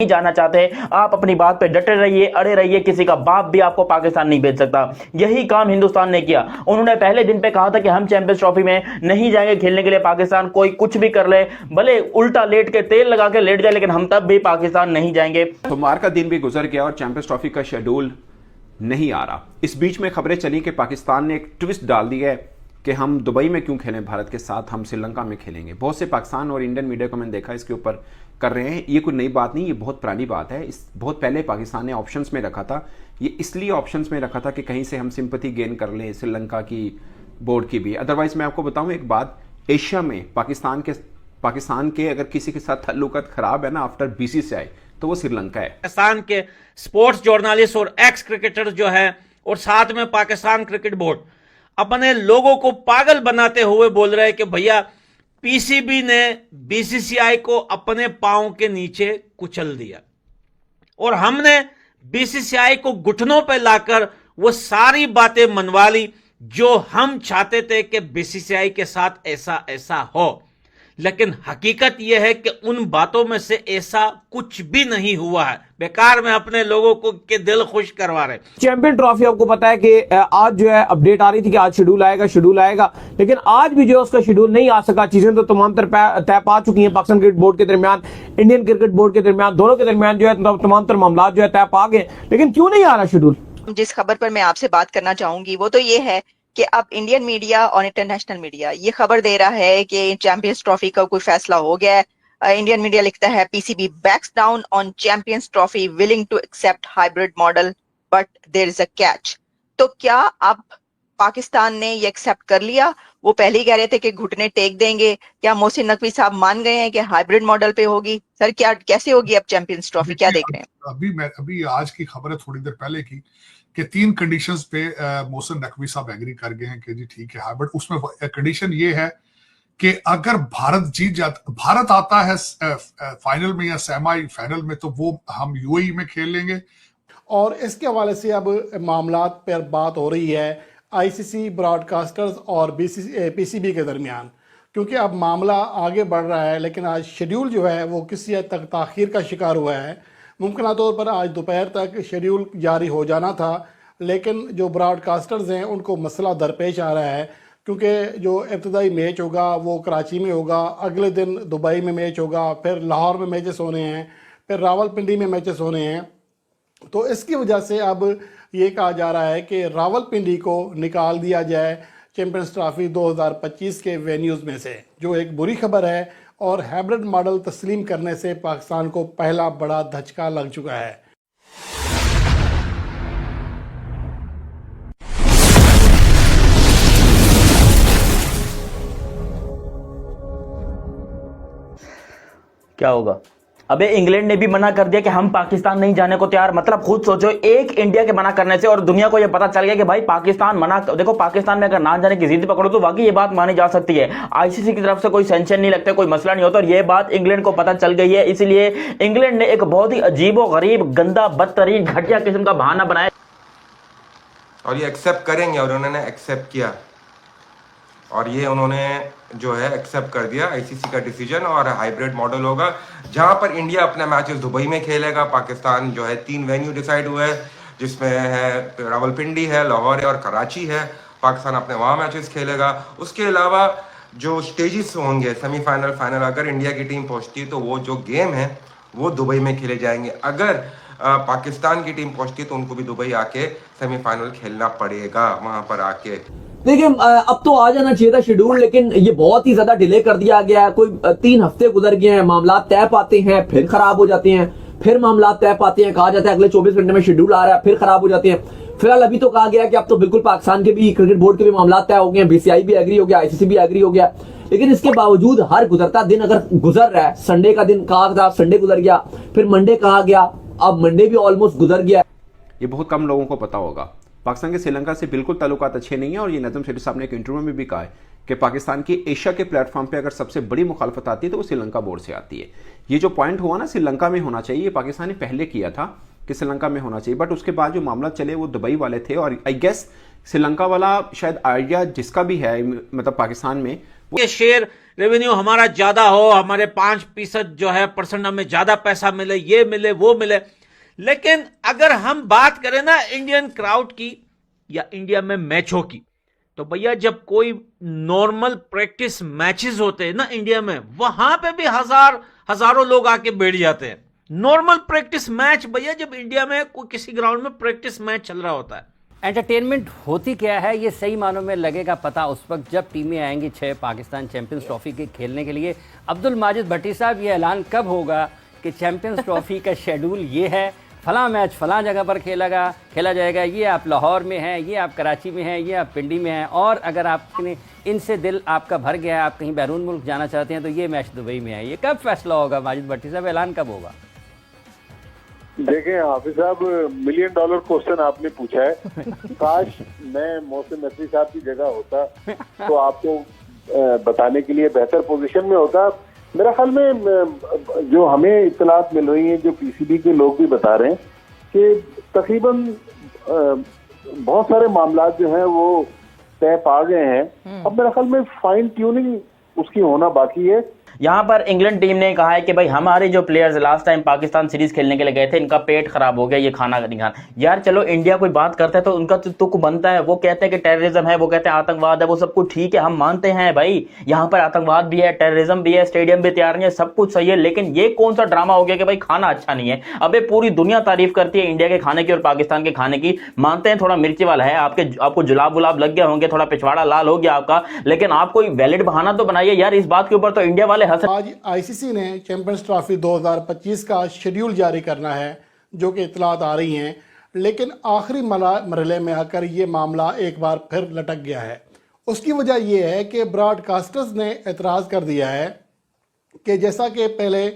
नहीं जाना चाहते, आप अपनी बात पे डटे रहिए, अड़े रहिए, किसी का बाप भी आपको पाकिस्तान नहीं भेज सकता। यही काम हिंदुस्तान ने किया। उन्होंने पहले दिन पे कहा था कि हम चैंपियंस ट्रॉफी में नहीं जाएंगे खेलने के लिए पाकिस्तान, कोई कुछ भी कर ले, भले उल्टा लेट के तेल लगा के लेट जाए, लेकिन हम तब भी पाकिस्तान नहीं जाएंगे। सोमवार का दिन भी गुजर गया और चैंपियंस ट्रॉफी का शेड्यूल नहीं आ रहा। इस बीच में खबरें चली कि पाकिस्तान ने एक ट्विस्ट डाल दी है कि हम दुबई में क्यों खेलें भारत के साथ, हम श्रीलंका में खेलेंगे। बहुत से पाकिस्तान और इंडियन मीडिया को मैंने देखा इसके ऊपर कर रहे हैं। ये कोई नई बात नहीं, ये बहुत पुरानी बात है। इस बहुत पहले पाकिस्तान ने ऑप्शंस में रखा था। ये इसलिए ऑप्शंस में रखा था कि कहीं से हम सिंपैथी गेन कर लें श्रीलंका की बोर्ड की भी। अदरवाइज मैं आपको बताऊं एक बात, एशिया में पाकिस्तान के अगर किसी के साथ ताल्लुकात खराब है ना आफ्टर बीसीसीआई, तो वो श्रीलंका है। पाकिस्तान के स्पोर्ट्स जर्नलिस्ट और एक्स क्रिकेटर्स जो है और साथ में पाकिस्तान क्रिकेट बोर्ड अपने लोगों को पागल बनाते हुए बोल रहे हैं कि भैया पीसीबी ने बीसीसीआई को अपने पांव के नीचे कुचल दिया और हमने बीसीसीआई को घुटनों पे लाकर वो सारी बातें मनवा ली जो हम चाहते थे कि बीसीसीआई के साथ ऐसा ऐसा हो। लेकिन हकीकत यह है कि उन बातों में से ऐसा कुछ भी नहीं हुआ है। बेकार में अपने लोगों को के दिल खुश करवा रहे। चैंपियन ट्रॉफी आपको पता है कि आज जो है अपडेट आ रही थी कि आज शेड्यूल आएगा, लेकिन आज भी जो है उसका शेड्यूल नहीं आ सका। चीजें तो तमाम तय पा चुकी हैं पाकिस्तान क्रिकेट बोर्ड के दरमियान, इंडियन क्रिकेट बोर्ड के दरमियान, दोनों के दरमियान जो है तमाम तर मामला जो है तय पा गए, लेकिन क्यों नहीं आ रहा शेड्यूल। जिस खबर पर मैं आपसे बात करना चाहूंगी वो तो ये है कि अब इंडियन मीडिया और इंटरनेशनल मीडिया ये खबर दे रहा है कि चैंपियंस ट्रॉफी का कोई फैसला हो गया है। इंडियन मीडिया लिखता है PCB backs down on champions trophy, willing to accept hybrid model but there is a catch. तो क्या अब पाकिस्तान ने ये एक्सेप्ट कर लिया? वो पहले ही कह रहे थे कि घुटने टेक देंगे। क्या मोहसिन नकवी साहब मान गए हैं कि हाइब्रिड मॉडल पे होगी? सर क्या कैसे होगी अब चैंपियंस ट्रॉफी, क्या देख रहे हैं? अभी आज की खबर है थोड़ी देर पहले की कि 3 कंडीशंस पे मोहसिन नकवी साहब एग्री कर गए हैं कि जी ठीक है, बट उसमें कंडीशन ये है कि अगर भारत जीत जाता, भारत आता है फाइनल में या सेमी फाइनल में, तो वो हम यूएई में खेल लेंगे। और इसके हवाले से अब मामलात पर बात हो रही है आईसीसी, ब्रॉडकास्टर्स और पीसीबी के दरमियान, क्योंकि अब मामला आगे बढ़ रहा है। लेकिन आज शेड्यूल जो है वो किसी हद तक ताखीर का शिकार हुआ है। मुमकिन तौर पर आज दोपहर तक शेड्यूल जारी हो जाना था, लेकिन जो ब्रॉडकास्टर्स हैं उनको मसला दरपेश आ रहा है, क्योंकि जो इब्तदाई मैच होगा वो कराची में होगा, अगले दिन दुबई में मैच होगा, फिर लाहौर में मैचेस होने हैं, फिर रावलपिंडी में मैचेस होने हैं। तो इसकी वजह से अब ये कहा जा रहा है कि रावलपिंडी को निकाल दिया जाए चैंपियंस ट्रॉफी 2025 के वेन्यूज़ में से, जो एक बुरी खबर है। और हाइब्रिड मॉडल तस्लीम करने से पाकिस्तान को पहला बड़ा धचका लग चुका है। क्या होगा? अबे इंग्लैंड ने भी मना कर दिया कि हम पाकिस्तान नहीं जाने को तैयार। मतलब खुद सोचो, एक इंडिया के मना करने से और दुनिया को यह पता चल गया कि भाई पाकिस्तान मना। देखो पाकिस्तान में अगर ना जाने की जिद पकड़ो तो वाकई ये बात मानी जा सकती है। आईसीसी की तरफ से कोई सेंक्शन नहीं लगता, कोई मसला नहीं होता, और ये बात इंग्लैंड को पता चल गई है। इसलिए इंग्लैंड ने एक बहुत ही अजीबो गरीब, गंदा, बदतरीन, घटिया किस्म का बहाना बनाया और ये एक्सेप्ट करेंगे, और उन्होंने एक्सेप्ट किया और ये उन्होंने जो है एक्सेप्ट कर दिया आईसीसी का डिसीजन। और हाइब्रिड मॉडल होगा जहां पर इंडिया अपने मैचेस दुबई में खेलेगा। पाकिस्तान जो है 3 वेन्यू डिसाइड हुए हैं, जिसमें है रावलपिंडी है, लाहौर है और कराची है। पाकिस्तान अपने वहाँ मैचेस खेलेगा। उसके अलावा जो स्टेजेस होंगे सेमीफाइनल, फाइनल, अगर इंडिया की टीम पहुंचती है तो वो जो गेम है वो दुबई में खेले जाएंगे। अगर पाकिस्तान की टीम पहुंचती है तो उनको भी दुबई आके सेमीफाइनल खेलना पड़ेगा वहां पर आके। देखिए अब तो आ जाना चाहिए था शेड्यूल, लेकिन ये बहुत ही ज्यादा डिले कर दिया गया है। कोई 3 हफ्ते गुजर गए हैं, मामला तय पाते हैं, फिर खराब हो जाते हैं, फिर मामला तय पाते हैं, कहा जाता है अगले 24 घंटे में शेड्यूल आ रहा है, फिर खराब हो जाते हैं। फिलहाल अभी तो कहा गया कि अब तो बिल्कुल पाकिस्तान के भी क्रिकेट बोर्ड के भी मामला तय हो गए हैं, बीसीसीआई भी एग्री हो गया, आईसीसी भी एग्री हो गया। लेकिन इसके बावजूद हर गुजरता दिन अगर गुजर रहा है, संडे का दिन कहा था, संडे गुजर गया, फिर मंडे कहा गया, अब मंडे भी ऑलमोस्ट गुजर गया। ये बहुत कम लोगों को पता होगा। पाकिस्तान के श्रीलंका से बिल्कुल ताल्लुकात अच्छे नहीं है, और ये नजम शरीफ साहब ने एक इंटरव्यू में भी कहा है कि पाकिस्तान की एशिया के प्लेटफॉर्म पे अगर सबसे बड़ी मुखालफत आती है तो वो श्रीलंका बोर्ड से आती है। ये जो पॉइंट हुआ ना श्रीलंका में होना चाहिए, पाकिस्तान ने पहले किया था कि श्रीलंका में होना चाहिए, बट उसके बाद जो मामला चले वो दुबई वाले थे, और आई गेस श्रीलंका वाला शायद आइडिया जिसका भी है, मतलब पाकिस्तान में, ये शेयर रेवेन्यू हमारा ज्यादा हो, हमारे 5% जो है परसेंट हमें ज्यादा पैसा मिले, ये मिले वो मिले। लेकिन अगर हम बात करें ना इंडियन क्राउड की या इंडिया में मैचों की, तो भैया जब कोई नॉर्मल प्रैक्टिस मैचेस होते हैं ना इंडिया में, वहां पे भी हजारों लोग आके बैठ जाते हैं। नॉर्मल प्रैक्टिस मैच भैया, जब इंडिया में कोई किसी ग्राउंड में प्रैक्टिस मैच चल रहा होता है। एंटरटेनमेंट होती क्या है ये सही मानों में लगेगा पता उस वक्त जब टीमें आएंगी 6 पाकिस्तान चैंपियंस ट्रॉफी के खेलने के लिए। अब्दुल माजिद भट्टी साहब, ये ऐलान कब होगा कि चैंपियंस ट्रॉफी का शेड्यूल ये है, फलां मैच फलां जगह पर खेला जाएगा, ये आप लाहौर में हैं, ये आप कराची में हैं, ये आप पिंडी में हैं, और अगर आपने इनसे दिल आपका भर गया है, आप कहीं बैरून मुल्क जाना चाहते हैं, तो ये मैच दुबई में है। ये कब फैसला होगा माजिद भट्टी साहब, ऐलान कब होगा? देखें हाफिज साहब, $1 मिलियन क्वेश्चन आपने पूछा है। काश मैं मोहसिन नकवी साहब की जगह होता तो आपको बताने के लिए बेहतर पोजीशन में होता। मेरा ख्याल में जो हमें इत्तलात मिल रही है, जो पीसीबी के लोग भी बता रहे हैं कि तकरीबन बहुत सारे मामला जो हैं वो तय पा गए हैं। अब मेरा ख्याल में फाइन ट्यूनिंग उसकी होना बाकी है। यहाँ पर इंग्लैंड टीम ने कहा है कि भाई हमारे जो players last time Pakistan series खेलने के लिए गए थे, इनका पेट खराब हो गया, ये खाना नहीं खाना। यार चलो इंडिया कोई बात करता है तो उनका तो तुक बनता है। वो कहते हैं कि टेररिज्म है, वो कहते हैं आतंकवाद है, वो सब कुछ ठीक है, हम मानते हैं भाई यहाँ पर आतंकवाद भी है, टेररिज्म भी है, स्टेडियम भी तैयार नहीं है, सब कुछ सही है। लेकिन ये कौन सा ड्रामा हो गया कि भाई खाना अच्छा नहीं है? अबे पूरी दुनिया तारीफ करती है इंडिया के खाने की और पाकिस्तान के खाने की। मानते हैं थोड़ा मिर्ची वाला है, आपको जुलाब गुलाब लग गए होंगे, थोड़ा पिछवाड़ा लाल हो गया आपका, लेकिन आप कोई वैलिड बहाना तो बनाइए यार। इस बात के ऊपर तो इंडिया वाले हंस। आज आईसीसी ने चैंपियंस ट्रॉफी 2025 का शेड्यूल जारी करना है, जो कि इतलात आ रही हैं, लेकिन आखिरी मरहले में आकर ये मामला एक बार फिर लटक गया है। उसकी वजह यह है कि ब्रॉडकास्टर्स ने एतराज़ कर दिया है कि जैसा कि पहले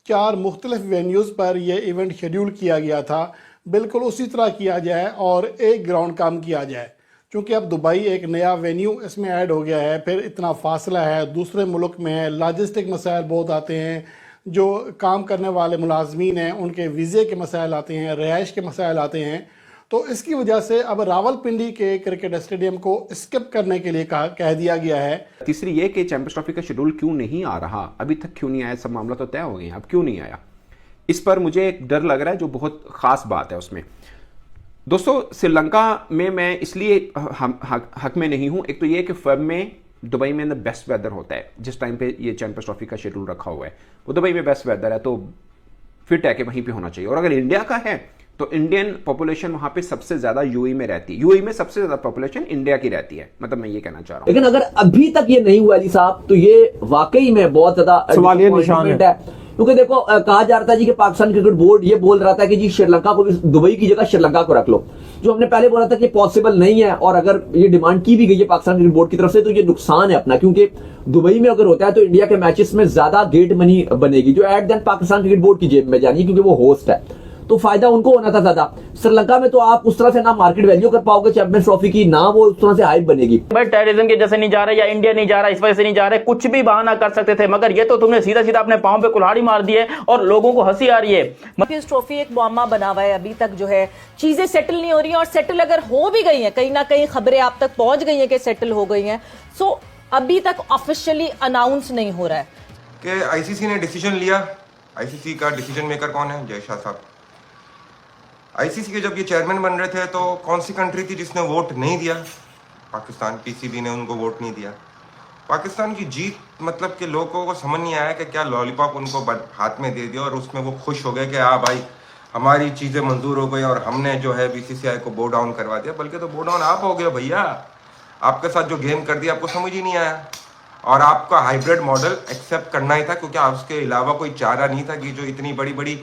4 मुख्तलिफ वेन्यूज़ पर यह इवेंट शेड्यूल किया गया था, बिल्कुल उसी तरह किया जाए और एक ग्राउंड काम किया जाए। क्योंकि अब दुबई एक नया वेन्यू इसमें ऐड हो गया है, फिर इतना फासला है, दूसरे मुल्क में है, लॉजिस्टिक मसाइल बहुत आते हैं, जो काम करने वाले मुलाजमीन हैं उनके वीज़े के मसाइल आते हैं, रिहाइश के मसाइल आते हैं। तो इसकी वजह से अब रावलपिंडी के क्रिकेट स्टेडियम को स्किप करने के लिए कह दिया गया है। तीसरी ये कि चैंपियंस ट्रॉफी का शेड्यूल क्यों नहीं आ रहा, अभी तक क्यों नहीं आया? सब मामला तो तय हो गए हैं, अब क्यों नहीं आया? इस पर मुझे एक डर लग रहा है, जो बहुत खास बात है उसमें। दोस्तों, श्रीलंका में मैं इसलिए हक में नहीं हूं। एक तो ये कि फर्म में दुबई में द बेस्ट वेदर होता है, जिस टाइम पे ये चैंपियंस ट्रॉफी का शेड्यूल रखा हुआ है वो दुबई में बेस्ट वेदर है, तो फिट है कि वहीं पे होना चाहिए। और अगर इंडिया का है तो इंडियन पॉपुलेशन वहां पे सबसे ज्यादा यूएई में रहती है, यूएई में सबसे ज्यादा पॉपुलेशन इंडिया की रहती है, मतलब मैं ये कहना चाह रहा हूं। लेकिन अगर अभी तक ये नहीं हुआ अली साहब, तो ये वाकई में बहुत ज्यादा सवालिया निशान है। क्योंकि देखो कहा जा रहा था जी कि पाकिस्तान क्रिकेट बोर्ड ये बोल रहा था कि जी श्रीलंका को भी, दुबई की जगह श्रीलंका को रख लो, जो हमने पहले बोला था कि पॉसिबल नहीं है। और अगर ये डिमांड की भी गई है पाकिस्तान क्रिकेट बोर्ड की तरफ से, तो ये नुकसान है अपना, क्योंकि दुबई में अगर होता है तो इंडिया के मैचेस में ज्यादा गेट मनी बनेगी, जो at then Pakistan cricket board की जेब में जानी है, क्योंकि वो होस्ट है, तो फायदा उनको होना था ज्यादा। श्रीलंका में तो आप उस तरह से ना मार्केट वैल्यू कर पाओगे चैंपियंस ट्रॉफी की, ना वो उस तरह से हाइप बनेगी। भाई टेररिज्म के जैसे नहीं जा रहे, या इंडिया नहीं जा रहा, इस वजह से नहीं जा रहे, कुछ भी बहाना कर सकते थे, मगर ये तो तुमने सीधा सीधा अपने पांव पे कुल्हाड़ी मार दी है और लोगों को हंसी आ रही है। चैंपियंस ट्रॉफी एक मुअम्मा बना हुआ है, अभी तक जो है चीजें सेटल नहीं हो रही हैं, और सेटल अगर हो भी गई हैं, कहीं ना कहीं खबरें आप तक पहुंच गई हैं कि सेटल हो गई हैं, सो अभी तक ऑफिशियली अनाउंस नहीं हो रहा है कि आईसीसी ने डिसीजन लिया। आईसीसी का डिसीजन मेकर कौन है? जय शाह साहब। आईसीसी के जब ये चेयरमैन बन रहे थे तो कौन सी कंट्री थी जिसने वोट नहीं दिया? पाकिस्तान। पीसीबी ने उनको वोट नहीं दिया। पाकिस्तान की जीत मतलब कि लोगों को समझ नहीं आया कि क्या लॉलीपॉप उनको हाथ में दे दिया और उसमें वो खुश हो गए कि हाँ भाई हमारी चीज़ें मंजूर हो गई और हमने जो है बीसीसीआई को बो डाउन करवा दिया। बल्कि तो बो डाउन आप हो गए भैया, आपके साथ जो गेम कर दिया आपको समझ ही नहीं आया, और आपका हाइब्रिड मॉडल एक्सेप्ट करना ही था, क्योंकि उसके अलावा कोई चारा नहीं था। कि जो इतनी बड़ी बड़ी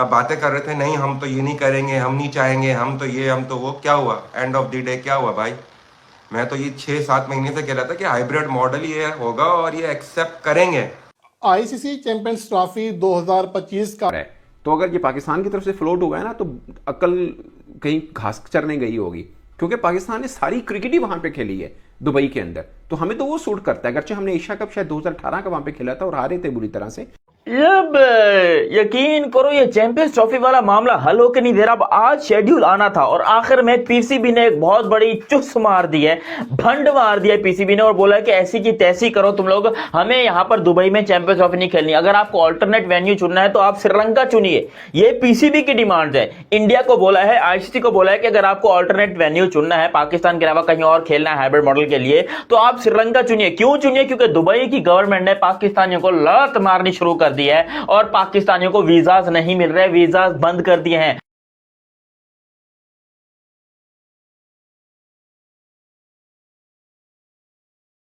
बातें कर रहे थे, नहीं हम तो ये नहीं करेंगे, हम नहीं चाहेंगे, हम तो ये हम तो वो, क्या हुआ? एंड ऑफ द डे क्या हुआ भाई? मैं तो ये 6-7 महीने से कह रहा था कि हाइब्रिड मॉडल ये होगा और ये एक्सेप्ट करेंगे। आईसीसी चैंपियंस ट्रॉफी 2025 का तो अगर ये पाकिस्तान की तरफ से फ्लोट हुआ है ना, तो अक्ल कहीं घास चरने गई होगी, क्योंकि पाकिस्तान ने सारी क्रिकेट ही वहां पे खेली है दुबई के अंदर, तो हमें तो वो सूट करता है। अगरचे हमने एशिया कप शायद 2018 का वहां पे खेला था और हारे थे बुरी तरह से। अब यकीन करो ये चैंपियंस ट्रॉफी वाला मामला हल होकर नहीं दे रहा। अब आज शेड्यूल आना था और आखिर में पीसीबी ने एक बहुत बड़ी चुस मार दी है, भंड मार दिया पीसीबी ने और बोला कि ऐसी की तैसी करो तुम लोग, हमें यहां पर दुबई में चैंपियंस ट्रॉफी नहीं खेलनी। अगर आपको ऑल्टरनेट वेन्यू चुनना है तो आप श्रीलंका चुनिए। ये पीसीबी की डिमांड है। इंडिया को बोला है, आईसीसी को बोला है कि अगर आपको ऑल्टरनेट वेन्यू चुनना है, पाकिस्तान के अलावा कहीं और खेलना है हाइब्रिड मॉडल के लिए, तो आप श्रीलंका चुनिए। क्यों चुनिए? क्योंकि दुबई की गवर्नमेंट ने पाकिस्तानियों को लात मारनी शुरू कर दी है और पाकिस्तानियों को वीजाज नहीं मिल रहे, वीजाज बंद कर दिए हैं।